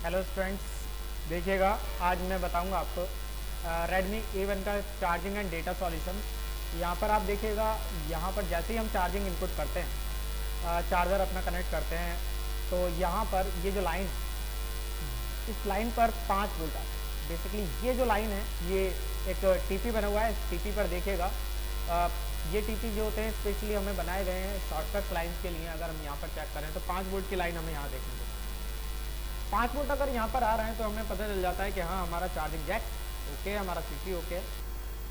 Hello students, देखिएगा आज मैं बताऊंगा आपको Redmi A1 का चार्जिंग एंड डेटा सॉल्यूशन। यहाँ पर आप देखिएगा, यहाँ पर जैसे ही हम चार्जिंग इनपुट करते हैं, चार्जर अपना कनेक्ट करते हैं, तो यहाँ पर ये जो लाइन, इस लाइन पर 5 वोल्ट आता है। बेसिकली ये जो लाइन है ये एक टीपी बना हुआ है। इस टीपी पर देखिएगा, ये टीपी जो होते हैं स्पेशली हमें बनाए गए हैं शॉर्टकट लाइन के लिए। अगर हम यहाँ पर चेक करें तो 5 वोल्ट की लाइन हमें यहाँ देखने को 5 वोल्ट अगर यहाँ पर आ रहे हैं तो हमें पता चल जाता है कि हाँ हमारा चार्जिंग जैक ओके, हमारा सीपी ओके।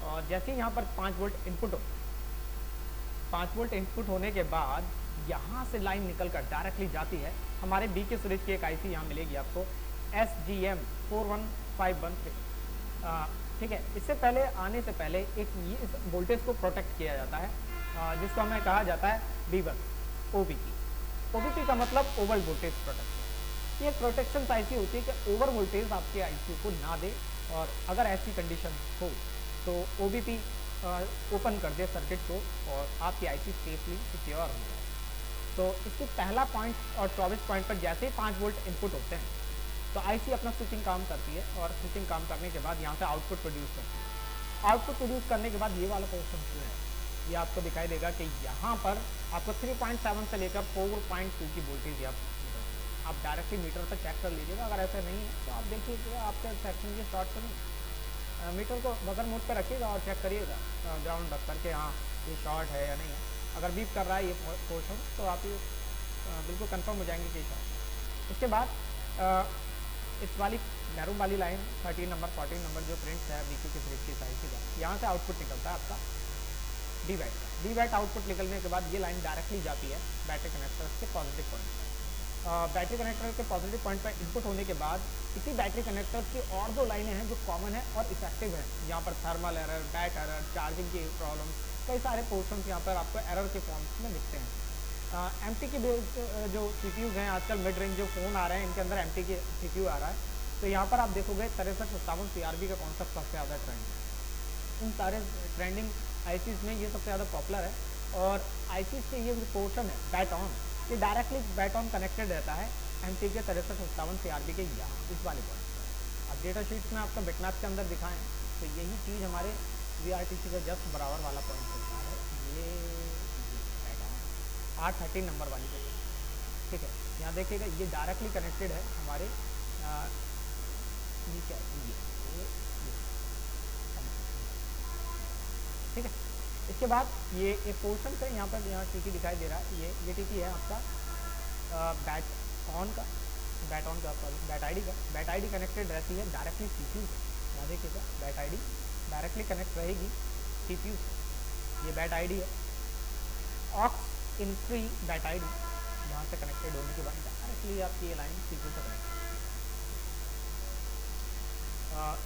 और जैसे ही यहाँ पर 5 वोल्ट इनपुट हो, 5 वोल्ट इनपुट होने के बाद यहाँ से लाइन निकल कर डायरेक्टली जाती है हमारे बी के सीरीज की एक आईसी यहाँ मिलेगी आपको SGM41513। ठीक है, इससे पहले आने से पहले एक ये इस वोल्टेज को प्रोटेक्ट किया जाता है, जिसको हमें कहा जाता है B1 OVP। OVP का मतलब ओवर वोल्टेज प्रोटेक्शन। ये प्रोटेक्शन ऐसी होती है कि ओवर वोल्टेज आपके आईसी को ना दे, और अगर ऐसी कंडीशन हो तो OVP ओपन कर दे सर्किट को और आपकी आईसी सेफली सिक्योर हो जाए। तो इसके पहला पॉइंट और 24 पॉइंट पर जैसे ही 5 वोल्ट इनपुट होते हैं तो आईसी अपना स्विचिंग काम करती है, और स्विचिंग काम करने के बाद यहाँ से आउटपुट प्रोड्यूस करती है। आउटपुट प्रोड्यूस करने के बाद ये वाला पोर्शन जो है ये आपको दिखाई देगा कि यहाँ पर आपको 3.7 से लेकर 4.2 की वोल्टेज आप डायरेक्टली मीटर पर चेक कर लीजिएगा। अगर ऐसा नहीं है तो आप देखिए आपके सेक्शन के शॉर्ट करें, मीटर को बगर मोड पर रखिएगा और चेक करिएगा ग्राउंड रख करके हाँ ये शॉर्ट है या नहीं है। अगर बीप कर रहा है ये पोर्शन तो आप ये बिल्कुल कंफर्म हो जाएंगे कि शॉर्ट। इसके बाद इस वाली नैरो वाली लाइन 13 नंबर 14 नंबर जो प्रिंट है बीके के फ्रिज की साइज का, यहाँ से आउटपुट निकलता है आपका डी वैट आउटपुट निकलने के बाद ये लाइन डायरेक्टली जाती है बैटरी कनेक्टर के पॉजिटिव पॉइंट पर। बैटरी कनेक्टर के पॉजिटिव पॉइंट पर इनपुट होने के बाद इसी बैटरी कनेक्टर की और दो लाइनें हैं जो कॉमन है और इफेक्टिव है। यहाँ पर thermal error, bat error, charging की प्रॉब्लम, कई सारे पोर्शन यहाँ पर आपको एरर के फॉर्म्स में दिखते हैं। एमटी की जो सीपीयूज हैं आजकल मिड रेंज जो फ़ोन आ रहे हैं इनके अंदर एमटी के सीपीयू आ रहा है। तो यहाँ पर आप देखोगे 6357 CRB का कॉन्सेप्ट सबसे ज़्यादा ट्रेंड है। इन सारे ट्रेंडिंग आईसीज में ये सबसे ज़्यादा पॉपुलर है। और आईसीज के ये जो पोर्शन है बैट ऑन, ये डायरेक्टली बैट ऑन कनेक्टेड रहता है एमटी के 6357 CRB के यहाँ इस वाले पॉइंट पर। अब डेटा शीट्स में आपका बिटमैप के अंदर दिखाएं तो यही चीज़ हमारे VRTC का जस्ट बराबर वाला पॉइंट होता है, ये 813 नंबर वाली जगह। ठीक है, यहाँ देखिएगा ये डायरेक्टली कनेक्टेड है हमारे ये क्या ये ठीक है। इसके बाद ये एक पोर्शन है यहाँ पर, यहाँ टीपी दिखाई दे रहा है, ये टीपी है आपका बैट ऑन का बैट आईडी का। बैट आईडी कनेक्टेड रहती है डायरेक्टली सीपीयू से। यहाँ देखिएगा बैट आईडी डायरेक्टली कनेक्ट रहेगी सीपीयू से। ये बैट आईडी है aux in free bat ID, यहाँ से कनेक्टेड होने के बाद डायरेक्टली आपकी ये लाइन सीपीयू से कनेक्ट।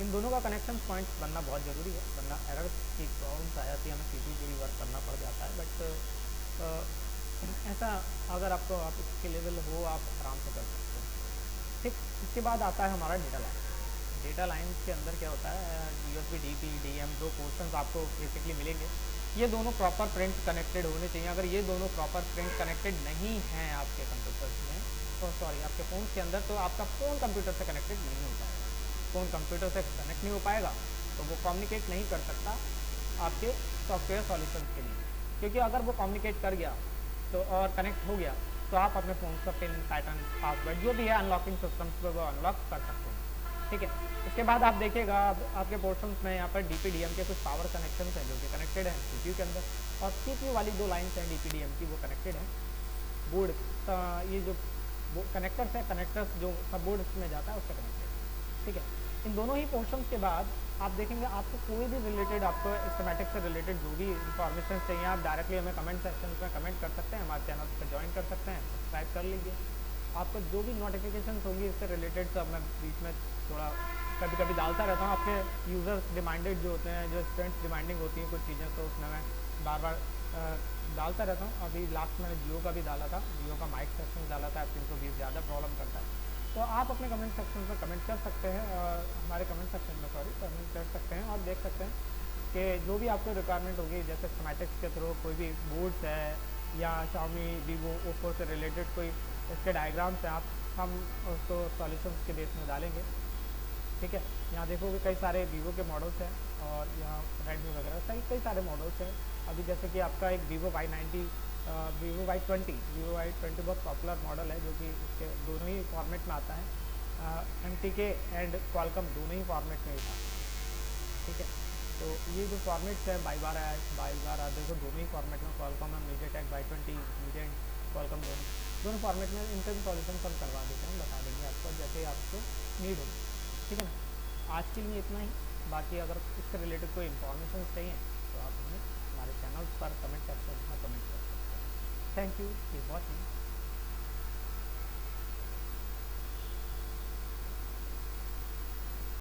इन दोनों का कनेक्शन पॉइंट बनना बहुत ज़रूरी है, वरना एरर की प्रॉब्लम्स आ जाती है, हमें सीपीयू के लिए वर्क करना पड़ जाता है। बट ऐसा अगर आपको आप इसके लेवल हो आप आराम से कर सकते हैं। ठीक, इसके बाद आता है हमारा डेटा लाइन। डेटा लाइन के अंदर क्या होता है, USB DP DM दो पोर्शंस आपको बेसिकली मिलेंगे। ये दोनों प्रॉपर प्रिंट कनेक्टेड होने चाहिए। अगर ये दोनों प्रॉपर प्रिंट कनेक्टेड नहीं हैं आपके कंप्यूटर में, तो सॉरी आपके फ़ोन के अंदर, तो आपका फ़ोन कंप्यूटर से कनेक्टेड नहीं हो पाएगा। फ़ोन कंप्यूटर से कनेक्ट नहीं हो पाएगा तो वो कम्युनिकेट नहीं कर सकता आपके सॉफ्टवेयर सॉल्यूशन के लिए, क्योंकि अगर वो कम्युनिकेट कर गया तो और कनेक्ट हो गया तो आप अपने फ़ोन का पिन, पैटर्न, पासवर्ड जो भी है अनलॉकिंग सिस्टम्स पर वो अनलॉक कर सकते हैं। ठीक है, इसके बाद आप देखिएगा आपके पोर्शंस में यहाँ पर DP-DM के कुछ पावर कनेक्शन हैं जो कि कनेक्टेड हैं CPU के अंदर, और CPU वाली दो लाइन्स हैं DP-DM की वो कनेक्टेड हैं बोर्ड। ये जो कनेक्टर्स हैं, कनेक्टर्स जो सब बोर्ड में जाता है उससे कनेक्टेड है। ठीक है, इन दोनों ही पोर्शंस के बाद आप देखेंगे आपको कोई भी रिलेटेड, आपको स्कीमेटिक से रिलेटेड जो भी इंफॉर्मेशन चाहिए आप डायरेक्टली हमें कमेंट सेक्शन में कमेंट कर सकते हैं, हमारे चैनल पर ज्वाइन कर सकते हैं, सब्सक्राइब कर लीजिए। आपको जो भी नोटिफिकेशन होगी इससे रिलेटेड सब मैं बीच में थोड़ा कभी कभी डालता रहता हूँ। आपके यूज़र्स डिमांडेड जो होते हैं, जो स्टूडेंट्स डिमांडिंग होती हैं कुछ चीज़ें, तो उसमें मैं बार बार डालता रहता हूँ। अभी लास्ट मैंने जियो का भी डाला था, जियो का माइक सेक्शन डाला था, 320 ज़्यादा प्रॉब्लम करता है। तो आप अपने कमेंट सेक्शन में कमेंट कर सकते हैं, हमारे कमेंट सेक्शन में कमेंट कर सकते हैं और देख सकते हैं कि जो भी आपको रिक्वायरमेंट होगी, जैसे स्कीमेटिक्स के थ्रू कोई भी बोर्ड्स है या Xiaomi, Vivo, Oppo से रिलेटेड कोई इसके डायग्राम्स हैं, आप हम उसको सॉल्यूशंस के बेस में डालेंगे। ठीक है, यहाँ देखोगे कई सारे वीवो के मॉडल्स हैं और यहाँ रेडमी वगैरह कई सारे मॉडल्स हैं। अभी जैसे कि आपका एक वीवो Y90, वीवो Y20 बहुत पॉपुलर मॉडल है, जो कि इसके दोनों ही फॉर्मेट में आता है, MTK एंड क्वालकॉम दोनों ही फॉर्मेट में ही था। ठीक है, तो ये जो फॉर्मेट्स है बाई बार देखो दोनों ही फॉर्मेट में क्वालकॉम है, मीडियाटेक Y20, मीडिया क्वालकॉम दोनों फॉर्मेट में इनका भी सॉल्यूशन हम करवा देते हैं, बता देंगे आपको जैसे आपको नीड हो। ठीक है ना, आज के लिए इतना ही। बाकी अगर इससे रिलेटेड कोई इन्फॉर्मेशन चाहिए तो आप हमें हमारे चैनल पर कमेंट सेक्शन में कमेंट कर सकते हैं। Thank you for watching.